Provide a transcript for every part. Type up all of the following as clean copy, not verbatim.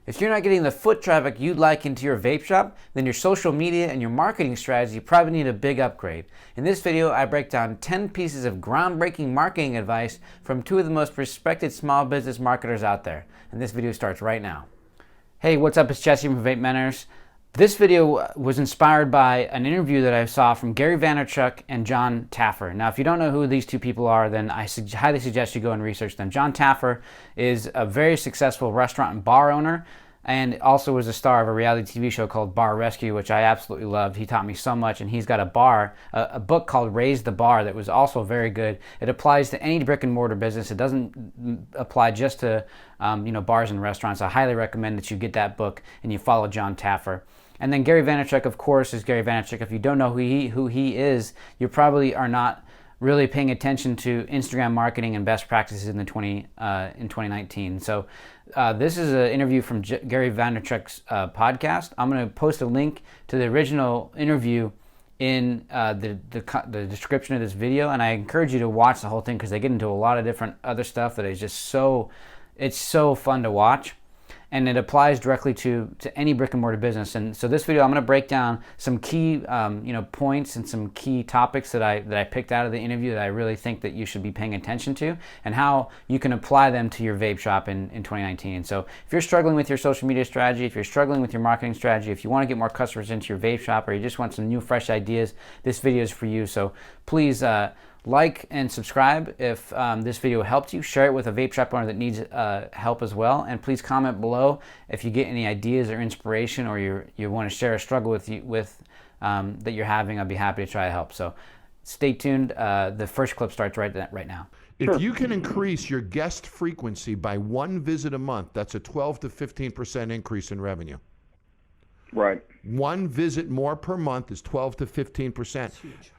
If you're not getting the foot traffic you'd like into your vape shop, then your social media and your marketing strategy probably need a big upgrade. In this video, I break down 10 pieces of groundbreaking marketing advice from two of the most respected small business marketers out there. And this video starts right now. Hey, what's up? It's Jesse from VapeMentors. This video was inspired by an interview that I saw from Gary Vaynerchuk and John Taffer. Now, if you don't know who these two people are, then I highly suggest you go and research them. John Taffer is a very successful restaurant and bar owner, and also was a star of a reality TV show called Bar Rescue, which I absolutely loved. He taught me so much, and he's got a book called Raise the Bar that was also very good. It applies to any brick and mortar business. It doesn't apply just to bars and restaurants. I highly recommend that you get that book and you follow John Taffer. And then Gary Vaynerchuk, of course, is Gary Vaynerchuk. If you don't know who he is, you probably are not really paying attention to Instagram marketing and best practices in 2019. So this is an interview from Gary Vaynerchuk's podcast. I'm going to post a link to the original interview in the description of this video, and I encourage you to watch the whole thing because they get into a lot of different other stuff that is just it's so fun to watch. And it applies directly to any brick and mortar business. And so this video, I'm going to break down some key points and some key topics that I picked out of the interview that I really think that you should be paying attention to, and how you can apply them to your vape shop in 2019. So if you're struggling with your social media strategy, if you're struggling with your marketing strategy, if you want to get more customers into your vape shop, or you just want some new fresh ideas, this video is for you. So please like and subscribe if this video helped you. Share it with a vape shop owner that needs help as well. And please comment below if you get any ideas or inspiration, or you want to share a struggle that you're having. I'd be happy to try to help. So stay tuned. The first clip starts right now. If you can increase your guest frequency by one visit a month, that's a 12 to 15% increase in revenue. Right. One visit more per month is 12 to 15%.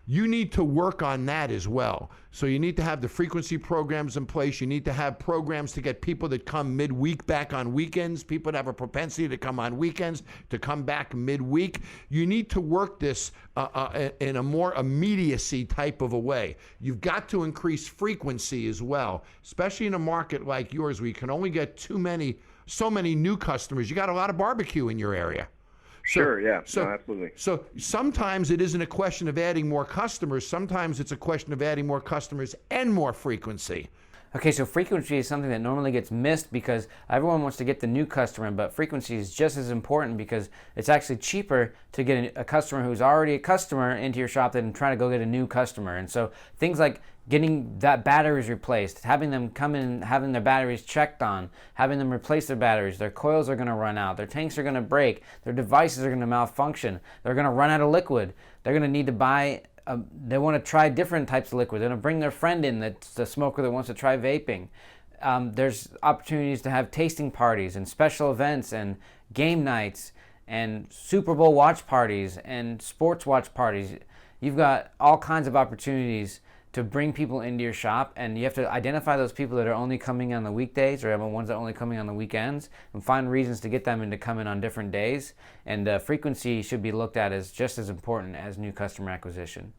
You need to work on that as well. So you need to have the frequency programs in place. You need to have programs to get people that come midweek back on weekends, people that have a propensity to come on weekends, to come back midweek. You need to work this in a more immediacy type of a way. You've got to increase frequency as well, especially in a market like yours where you can only get so many new customers. You got a lot of barbecue in your area. Sure, yeah, no, absolutely. So sometimes it isn't a question of adding more customers. Sometimes it's a question of adding more customers and more frequency. Okay, so frequency is something that normally gets missed because everyone wants to get the new customer, but frequency is just as important because it's actually cheaper to get a customer who's already a customer into your shop than trying to go get a new customer. And so things like getting that batteries replaced, having them come in, having their batteries checked on, having them replace their batteries, their coils are going to run out, their tanks are going to break, their devices are going to malfunction, they're going to run out of liquid, they're going to need to buy they want to try different types of liquid. They're going to bring their friend in that's the smoker that wants to try vaping. There's opportunities to have tasting parties and special events and game nights and Super Bowl watch parties and sports watch parties. You've got all kinds of opportunities to bring people into your shop, and you have to identify those people that are only coming on the weekdays or the ones that are only coming on the weekends, and find reasons to get them to come in on different days. And frequency should be looked at as just as important as new customer acquisition.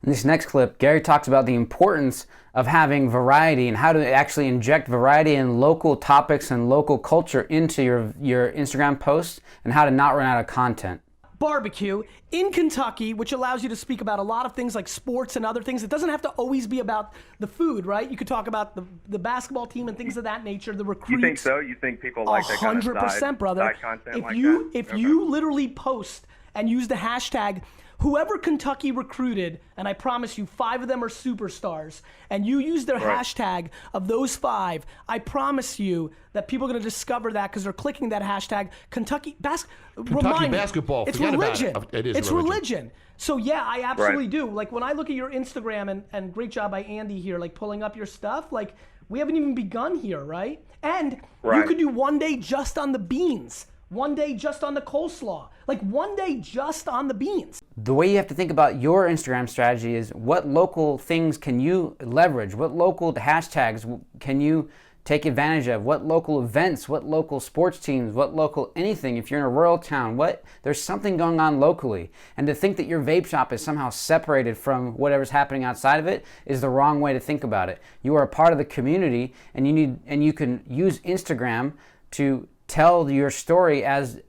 In this next clip, Gary talks about the importance of having variety and how to actually inject variety and local topics and local culture into your Instagram posts, and how to not run out of content. Barbecue in Kentucky, which allows you to speak about a lot of things like sports and other things. It doesn't have to always be about the food, right? You could talk about the basketball team and things of that nature, the recruits. You think so? You think people like that kind of 100%, brother. side content like that? If you literally post and use the hashtag whoever Kentucky recruited, and I promise you 5 of them are superstars, and you use their hashtag of those 5, I promise you that people are going to discover that because they're clicking that hashtag. Kentucky basketball, it's forget religion. About it. It's religion. So yeah, I absolutely do. Like when I look at your Instagram, and great job by Andy here, like pulling up your stuff, like we haven't even begun here, right? And you could do one day just on the beans. One day just on the coleslaw, like one day just on the beans. The way you have to think about your Instagram strategy is what local things can you leverage? What local hashtags can you take advantage of? What local events, what local sports teams, what local anything, if you're in a rural town, there's something going on locally. And to think that your vape shop is somehow separated from whatever's happening outside of it is the wrong way to think about it. You are a part of the community, and you can use Instagram to tell your story as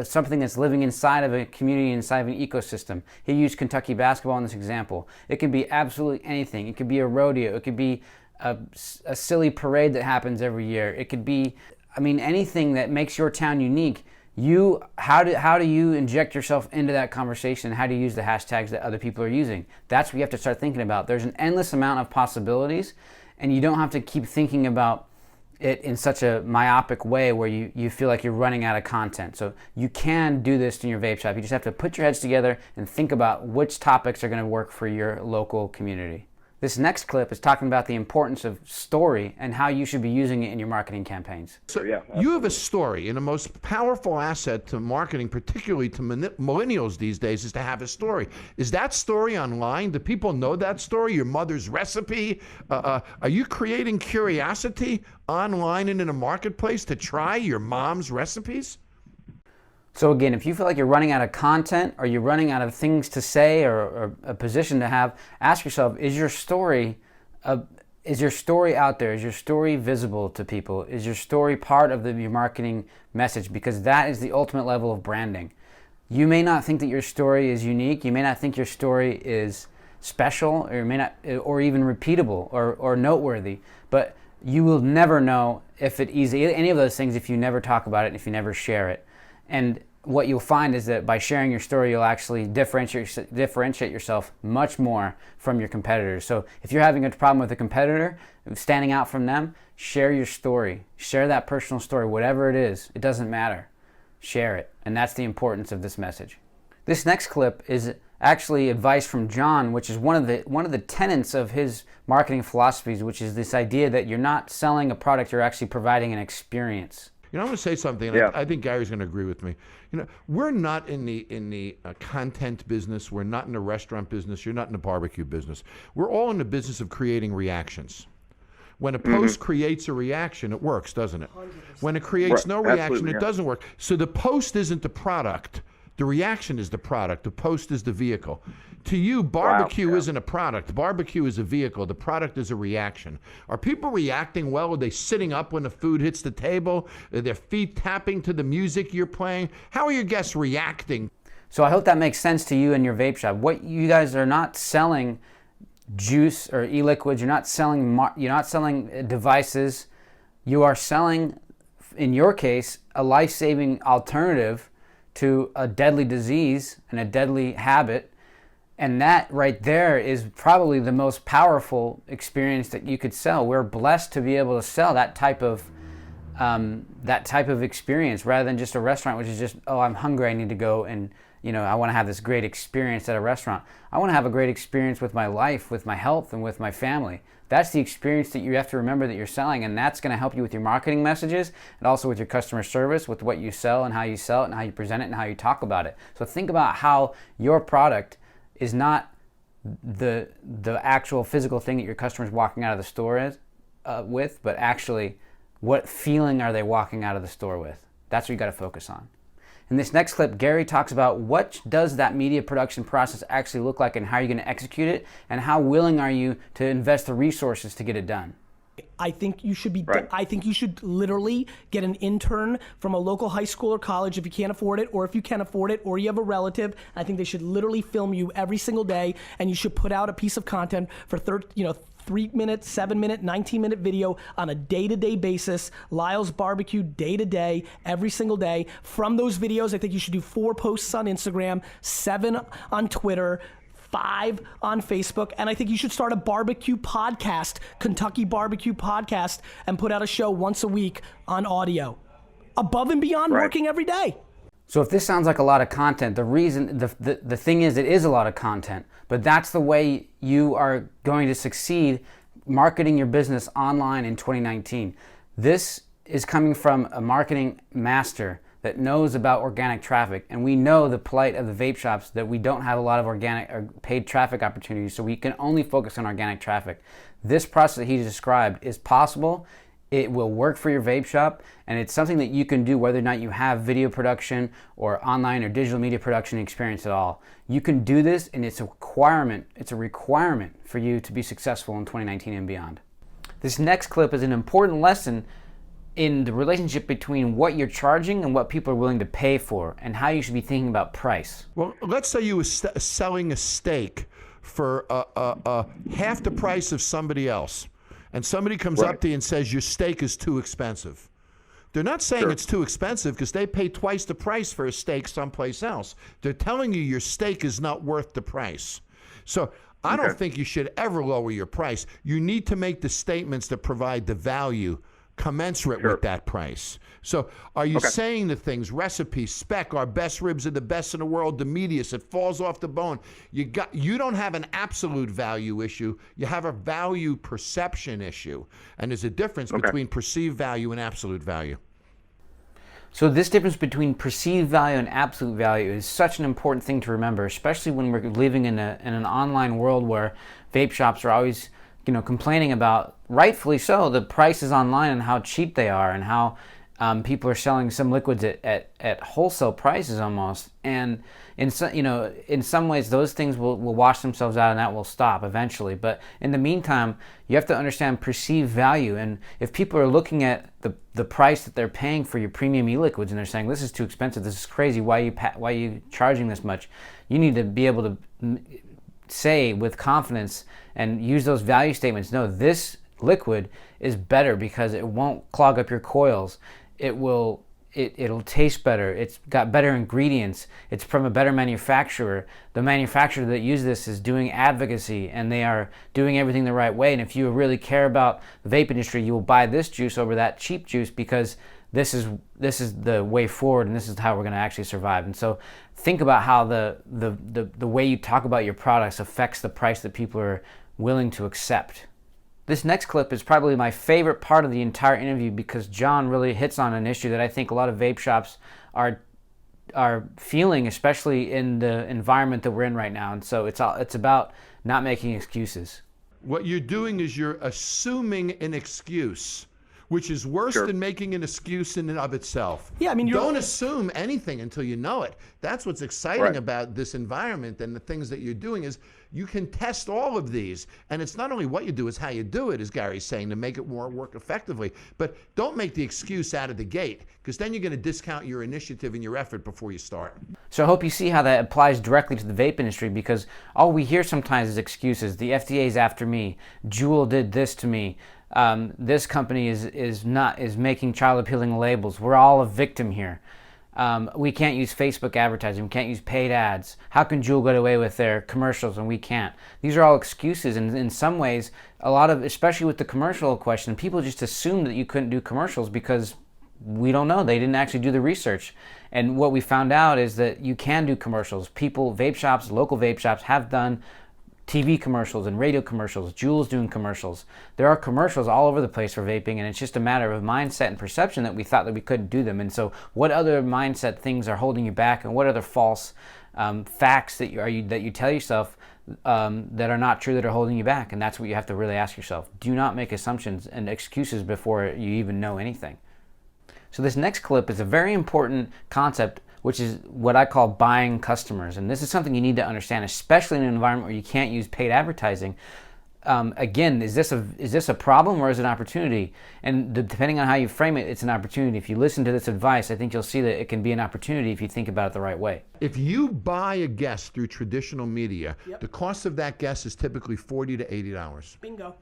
something that's living inside of a community, inside of an ecosystem. He used Kentucky basketball in this example. It can be absolutely anything. It could be a rodeo. It could be a silly parade that happens every year. It could be, I mean, anything that makes your town unique. How do you inject yourself into that conversation? How do you use the hashtags that other people are using? That's what you have to start thinking about. There's an endless amount of possibilities, and you don't have to keep thinking about it in such a myopic way where you feel like you're running out of content. So you can do this in your vape shop. You just have to put your heads together and think about which topics are going to work for your local community. This next clip is talking about the importance of story and how you should be using it in your marketing campaigns. So you have a story, and the most powerful asset to marketing, particularly to millennials these days, is to have a story. Is that story online? Do people know that story? Your mother's recipe? Are you creating curiosity online and in a marketplace to try your mom's recipes? So again, if you feel like you're running out of content or you're running out of things to say or a position to have, ask yourself, is your story out there? Is your story visible to people? Is your story part of your marketing message? Because that is the ultimate level of branding. You may not think that your story is unique. You may not think your story is special, or or even repeatable or noteworthy, but you will never know if it is any of those things if you never talk about it and if you never share it. And what you'll find is that by sharing your story, you'll actually differentiate yourself much more from your competitors. So if you're having a problem with a competitor, standing out from them, share your story. Share that personal story, whatever it is. It doesn't matter. Share it. And that's the importance of this message. This next clip is actually advice from John, which is one of the tenets of his marketing philosophies, which is this idea that you're not selling a product, you're actually providing an experience. You know, I'm going to say something, and I think Gary's going to agree with me. You know, we're not in the content business. We're not in the restaurant business. You're not in the barbecue business. We're all in the business of creating reactions. When a post creates a reaction, it works, doesn't it? 100%. When it creates no reaction, it doesn't work. So the post isn't the product. The reaction is the product. The post is the vehicle. To you, barbecue isn't a product. Barbecue is a vehicle. The product is a reaction. Are people reacting well? Are they sitting up when the food hits the table? Are their feet tapping to the music you're playing? How are your guests reacting? So I hope that makes sense to you and your vape shop. What you guys are not selling juice or e-liquids. You're not selling devices. You are selling, in your case, a life-saving alternative to a deadly disease and a deadly habit. And that right there is probably the most powerful experience that you could sell. We're blessed to be able to sell that type of experience rather than just a restaurant, which is just, oh, I'm hungry, I need to go and, I want to have this great experience at a restaurant. I want to have a great experience with my life, with my health, and with my family. That's the experience that you have to remember that you're selling, and that's going to help you with your marketing messages and also with your customer service, with what you sell and how you sell it and how you present it and how you talk about it. So think about how your product is not the actual physical thing that your customer's walking out of the store with, but actually what feeling are they walking out of the store with. That's what you got to focus on. In this next clip, Gary talks about what does that media production process actually look like and how you're going to execute it, and how willing are you to invest the resources to get it done. I think you should I think you should literally get an intern from a local high school or college if you can't afford it, or if you can afford it, or you have a relative. I think they should literally film you every single day, and you should put out a piece of content for 3-minute, 7-minute, 19-minute video on a day-to-day basis. Lyle's Barbecue, day-to-day, every single day. From those videos, I think you should do 4 posts on Instagram, 7 on Twitter, 5 on Facebook, and I think you should start a barbecue podcast, Kentucky Barbecue Podcast, and put out a show once a week on audio. Above and beyond working every day. So if this sounds like a lot of content, the thing is, it is a lot of content, but that's the way you are going to succeed marketing your business online in 2019. This is coming from a marketing master that knows about organic traffic, and we know the plight of the vape shops, that we don't have a lot of organic or paid traffic opportunities, so we can only focus on organic traffic. This process that he described is possible. It will work for your vape shop, and it's something that you can do whether or not you have video production or online or digital media production experience at all. You can do this, and it's a requirement. It's a requirement for you to be successful in 2019 and beyond. This next clip is an important lesson in the relationship between what you're charging and what people are willing to pay for, and how you should be thinking about price. Well, let's say you were selling a steak for half the price of somebody else, and somebody comes up to you and says your steak is too expensive. They're not saying it's too expensive because they pay twice the price for a steak someplace else. They're telling you your steak is not worth the price. So I don't think you should ever lower your price. You need to make the statements that provide the value commensurate with that price. So are you saying the things, recipe, spec, our best ribs are the best in the world, the meatiest, it falls off the bone. You don't have an absolute value issue. You have a value perception issue. And there's a difference between perceived value and absolute value. So this difference between perceived value and absolute value is such an important thing to remember, especially when we're living in an online world where vape shops are always, complaining about, rightfully so, the prices online and how cheap they are, and how people are selling some liquids at wholesale prices almost. And in some ways those things will wash themselves out, and that will stop eventually. But in the meantime, you have to understand perceived value. And if people are looking at the price that they're paying for your premium e-liquids and they're saying, this is too expensive, this is crazy, why are you charging this much? You need to be able to say with confidence and use those value statements, no, this liquid is better because it won't clog up your coils. It'll taste better. It's got better ingredients. It's from a better manufacturer. The manufacturer that uses this is doing advocacy, and they are doing everything the right way. And if you really care about the vape industry, you will buy this juice over that cheap juice because this is the way forward, and this is how we're going to actually survive. And so think about how the way you talk about your products affects the price that people are willing to accept. This next clip is probably my favorite part of the entire interview because John really hits on an issue that I think a lot of vape shops are feeling, especially in the environment that we're in right now. And so it's about not making excuses. What you're doing is you're assuming an excuse, which is worse than making an excuse in and of itself. Yeah, I mean, don't assume anything until you know it. That's what's exciting about this environment and the things that you're doing is you can test all of these. And it's not only what you do, it's how you do it, as Gary's saying, to make it work effectively. But don't make the excuse out of the gate, because then you're going to discount your initiative and your effort before you start. So I hope you see how that applies directly to the vape industry, because all we hear sometimes is excuses. The FDA's after me. Juul did this to me. This company is making child appealing labels. We're all a victim here. We can't use Facebook advertising. We can't use paid ads. How can Juul get away with their commercials and we can't? These are all excuses, and in some ways, a lot of, especially with the commercial question, people just assume that you couldn't do commercials because we don't know. They didn't actually do the research. And what we found out is that you can do commercials. Vape shops, local vape shops have done TV commercials and radio commercials. Juul's doing commercials. There are commercials all over the place for vaping, and it's just a matter of mindset and perception that we thought that we couldn't do them. And so what other mindset things are holding you back, and what other false facts that you tell yourself that are not true that are holding you back? And that's what you have to really ask yourself. Do not make assumptions and excuses before you even know anything. So this next clip is a very important concept, which is what I call buying customers. And this is something you need to understand, especially in an environment where you can't use paid advertising. Again, is this a problem or is it an opportunity? And depending on how you frame it, it's an opportunity. If you listen to this advice, I think you'll see that it can be an opportunity if you think about it the right way. If you buy a guest through traditional media, the cost of that guest is typically $40 to $80. Bingo.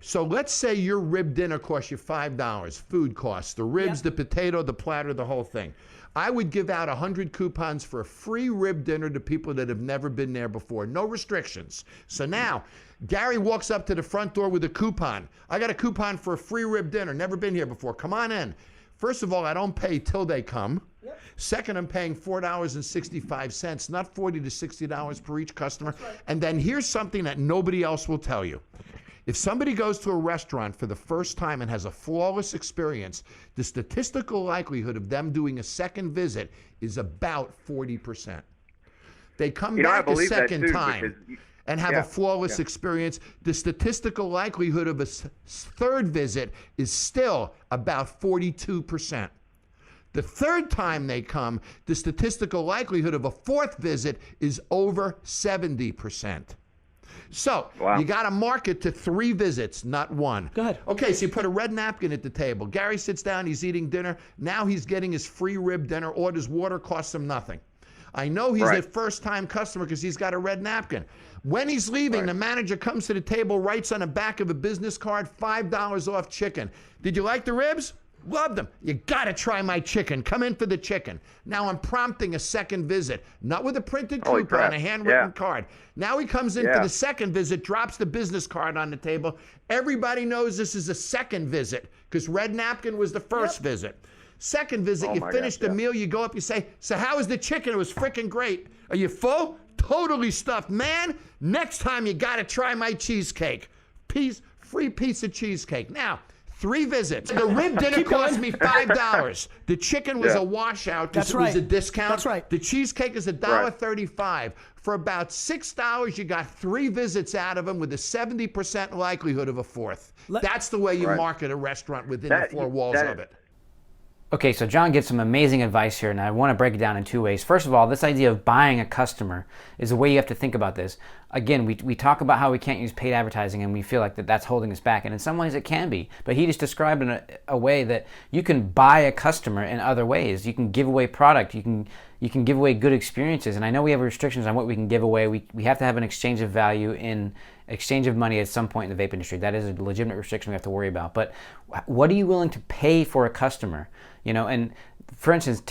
So let's say your rib dinner costs you $5, food costs, the ribs, the potato, the platter, the whole thing. I would give out 100 coupons for a free rib dinner to people that have never been there before. No restrictions. So now, Gary walks up to the front door with a coupon. I got a coupon for a free rib dinner. Never been here before. Come on in. First of all, I don't pay till they come. Second, I'm paying $4.65, not $40 to $60 per each customer. Right. And then here's something that nobody else will tell you. If somebody goes to a restaurant for the first time and has a flawless experience, the statistical likelihood of them doing a second visit is about 40%. They come back a second time and have a flawless experience. The statistical likelihood of a third visit is still about 42%. The third time they come, the statistical likelihood of a fourth visit is over 70%. So Wow. you got to market to 3 visits, not 1. Go ahead. Okay, so you put a red napkin at the table. Gary sits down, he's eating dinner. Now he's getting his free rib dinner, orders water, costs him nothing. I know he's a first-time customer because he's got a red napkin. When he's leaving, the manager comes to the table, writes on the back of a business card, $5 off chicken. Did you like the ribs? Loved them. You got to try my chicken. Come in for the chicken. Now I'm prompting a second visit, not with a printed coupon, a handwritten card. Now he comes in for the second visit, drops the business card on the table. Everybody knows this is a second visit because red napkin was the first visit. Second visit, you finish the meal, you go up, you say, so how was the chicken? It was freaking great. Are you full? Totally stuffed. Man, next time you got to try my cheesecake. Free piece of cheesecake. Now, 3 visits. The rib dinner cost me $5. The chicken was a washout because it was a discount. That's right. The cheesecake is $1.35. For about $6, you got 3 visits out of him with a 70% likelihood of a 4th. That's the way you market a restaurant within the 4 walls of it. Okay, so John gives some amazing advice here, and I want to break it down in 2 ways. First of all, this idea of buying a customer is the way you have to think about this. Again, we talk about how we can't use paid advertising, and we feel like that's holding us back, and in some ways it can be. But he just described in a way that you can buy a customer in other ways. You can give away product. You can give away good experiences, and I know we have restrictions on what we can give away. We have to have an exchange of value in exchange of money at some point in the vape industry. That is a legitimate restriction we have to worry about. But what are you willing to pay for a customer? You know, and for instance,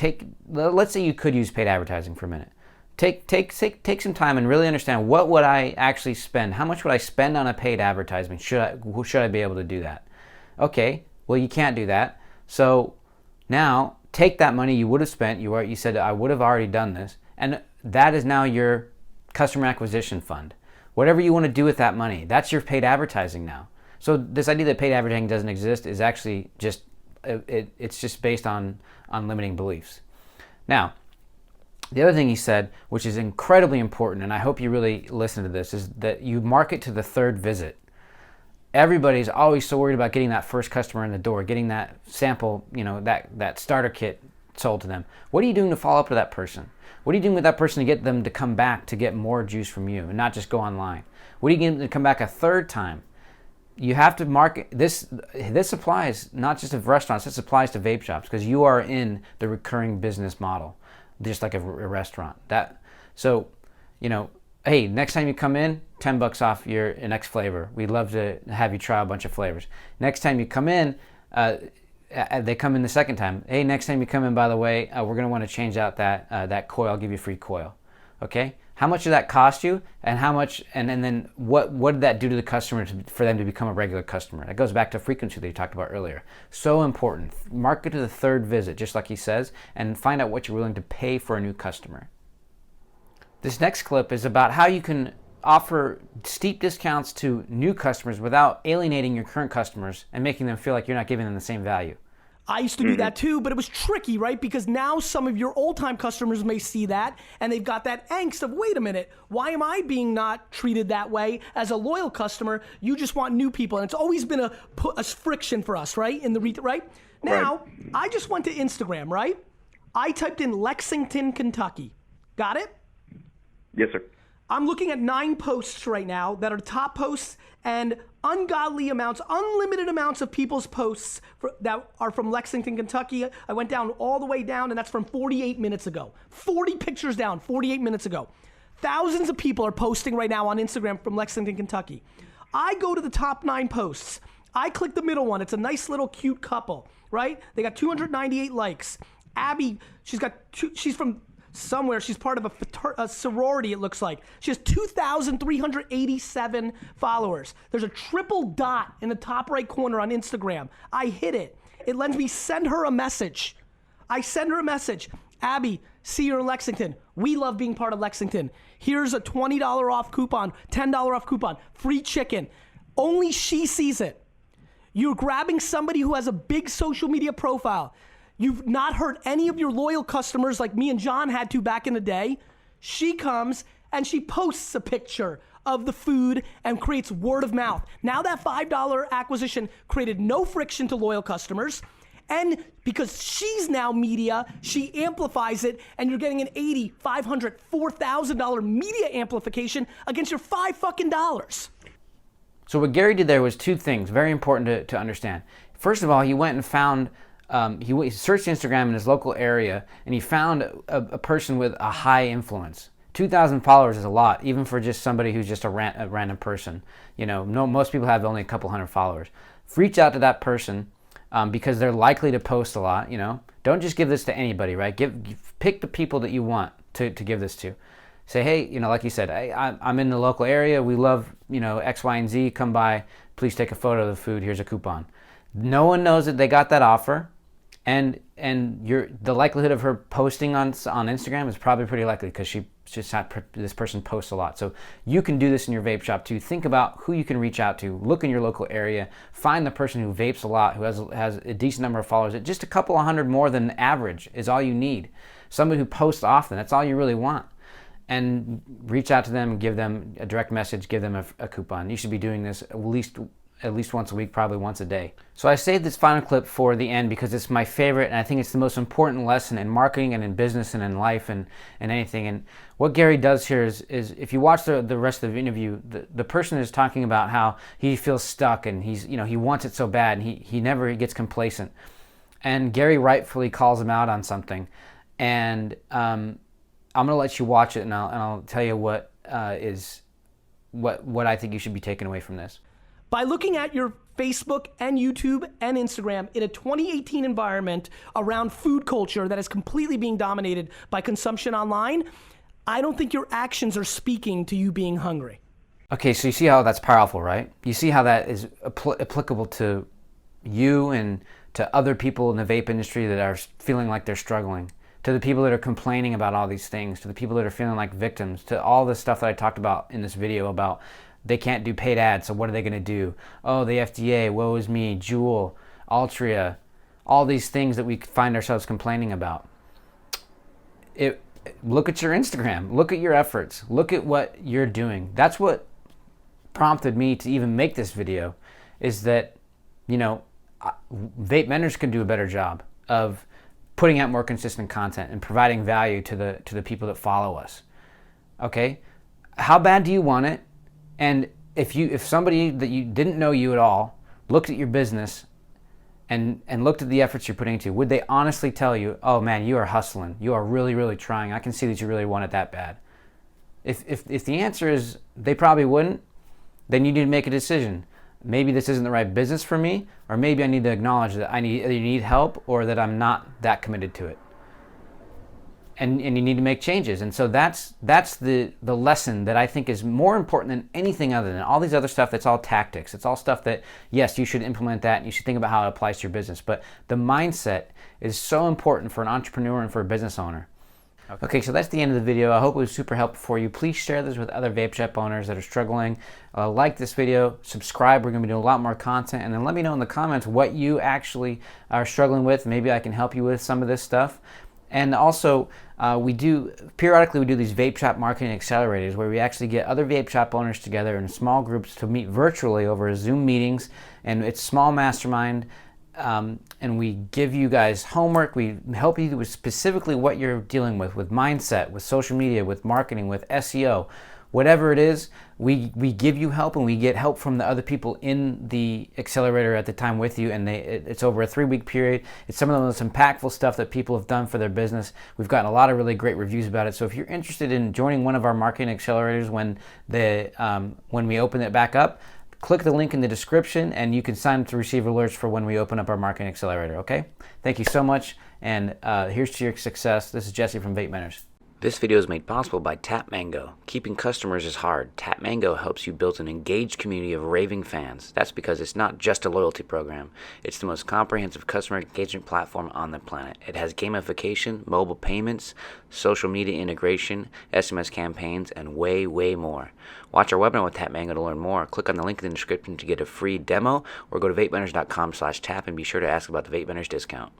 let's say you could use paid advertising for a minute. Take some time and really understand, what would I actually spend? How much would I spend on a paid advertisement? Should I be able to do that? Okay, well, you can't do that. So now take that money you would have spent. You said I would have already done this, and that is now your customer acquisition fund. Whatever you want to do with that money, that's your paid advertising now. So this idea that paid advertising doesn't exist is actually just it's just based on limiting beliefs. Now, the other thing he said, which is incredibly important, and I hope you really listen to this, is that you market to the 3rd visit. Everybody's always so worried about getting that first customer in the door, getting that sample, that starter kit sold to them. What are you doing to follow up to that person? What are you doing with that person to get them to come back to get more juice from you and not just go online? What are you getting them to come back a 3rd time? You have to market this. This applies not just to restaurants. This applies to vape shops because you are in the recurring business model, just like a restaurant. So, hey, next time you come in, $10 off your next flavor. We'd love to have you try a bunch of flavors. Next time you come in, they come in the second time. Hey, next time you come in, by the way, we're going to want to change out that coil. I'll give you a free coil. Okay. How much did that cost you, and how much, and then what did that do to the customer for them to become a regular customer? That goes back to frequency that you talked about earlier. So important. Market to the 3rd visit, just like he says, and find out what you're willing to pay for a new customer. This next clip is about how you can offer steep discounts to new customers without alienating your current customers and making them feel like you're not giving them the same value. I used to do that too, but it was tricky, right? Because now some of your old-time customers may see that, and they've got that angst of, wait a minute, why am I being not treated that way as a loyal customer? You just want new people, and it's always been a friction for us, right? Right? Now, I just went to Instagram, right? I typed in Lexington, Kentucky. Got it? Yes, sir. I'm looking at 9 posts right now that are top posts, and ungodly amounts, unlimited amounts of people's posts that are from Lexington, Kentucky. I went down all the way down, and that's from 48 minutes ago. 40 pictures down, 48 minutes ago. Thousands of people are posting right now on Instagram from Lexington, Kentucky. I go to the top 9 posts. I click the middle one. It's a nice little cute couple, right? They got 298 likes. Abby, she's from somewhere. She's part of a sorority, it looks like. She has 2,387 followers. There's a triple dot in the top right corner on Instagram. I hit it. It lets me send her a message. I send her a message. Abby, see you in Lexington. We love being part of Lexington. Here's a $20 off coupon, $10 off coupon, free chicken. Only she sees it. You're grabbing somebody who has a big social media profile. You've not hurt any of your loyal customers like me and John had to back in the day. She comes and she posts a picture of the food and creates word of mouth. Now that $5 acquisition created no friction to loyal customers, And because she's now media, she amplifies it, and you're getting an $80, $500, $4,000 media amplification against your $5 So what Gary did there was two things, very important to understand. First of all, he went and found, he searched Instagram in his local area, and he found a person with a high influence. 2,000 followers is a lot, even for just somebody who's just a random person. You know, most people have only a couple hundred followers. Reach out to that person because they're likely to post a lot. You know, don't just give this to anybody, right? Pick the people that you want to give this to. Say, hey, you know, like you said, I'm in the local area. We love, you know, X, Y, and Z. Come by. Please take a photo of the food. Here's a coupon. No one knows that they got that offer, and the likelihood of her posting on Instagram is probably pretty likely because this person posts a lot. So you can do this in your vape shop too. Think about who you can reach out to. Look in your local area. Find the person who vapes a lot, who has a decent number of followers. Just a couple of hundred more than average is all you need. Somebody who posts often. That's all you really want. And reach out to them, give them a direct message, give them a coupon. You should be doing this at least once a week, probably once a day. So I saved this final clip for the end because it's my favorite, and I think it's the most important lesson in marketing and in business and in life and anything. And what Gary does here is if you watch the rest of the interview, the person is talking about how he feels stuck and he wants it so bad, and he never gets complacent. And Gary rightfully calls him out on something. And I'm going to let you watch it, and I'll tell you what I think you should be taking away from this. By looking at your Facebook and YouTube and Instagram in a 2018 environment around food culture that is completely being dominated by consumption online, I don't think your actions are speaking to you being hungry. Okay, so you see how that's powerful, right? You see how that is applicable to you and to other people in the vape industry that are feeling like they're struggling, to the people that are complaining about all these things, to the people that are feeling like victims, to all the stuff that I talked about in this video about they can't do paid ads, so what are they going to do? Oh, the FDA, woe is me, Juul, Altria, all these things that we find ourselves complaining about. Look at your Instagram. Look at your efforts. Look at what you're doing. That's what prompted me to even make this video, is that, you know, VapeMentors can do a better job of putting out more consistent content and providing value to the people that follow us. Okay? How bad do you want it? And if somebody that you didn't know you at all looked at your business and looked at the efforts you're putting into, would they honestly tell you, oh man, you are hustling, you are really, really trying, I can see that you really want it that bad? If the answer is they probably wouldn't, then you need to make a decision. Maybe this isn't the right business for me, or maybe I need to acknowledge that I either need help or that I'm not that committed to it. And you need to make changes. And so that's the lesson that I think is more important than anything other than all these other stuff. That's all tactics. It's all stuff that, yes, you should implement that and you should think about how it applies to your business. But the mindset is so important for an entrepreneur and for a business owner. Okay, so that's the end of the video. I hope it was super helpful for you. Please share this with other vape shop owners that are struggling. Like this video, subscribe. We're going to be doing a lot more content. And then let me know in the comments what you actually are struggling with. Maybe I can help you with some of this stuff. And also, periodically we do these vape shop marketing accelerators where we actually get other vape shop owners together in small groups to meet virtually over Zoom meetings. And it's small mastermind. And we give you guys homework. We help you with specifically what you're dealing with mindset, with social media, with marketing, with SEO. Whatever it is, we give you help, and we get help from the other people in the accelerator at the time with you, and it's over a 3-week period. It's some of the most impactful stuff that people have done for their business. We've gotten a lot of really great reviews about it. So if you're interested in joining one of our marketing accelerators when we open it back up, click the link in the description and you can sign up to receive alerts for when we open up our marketing accelerator, okay? Thank you so much, and here's to your success. This is Jesse from VapeMentors. This video is made possible by TapMango. Keeping customers is hard. TapMango helps you build an engaged community of raving fans. That's because it's not just a loyalty program. It's the most comprehensive customer engagement platform on the planet. It has gamification, mobile payments, social media integration, SMS campaigns, and way, way more. Watch our webinar with TapMango to learn more. Click on the link in the description to get a free demo, or go to vapementors.com/tap and be sure to ask about the VapeMentors discount.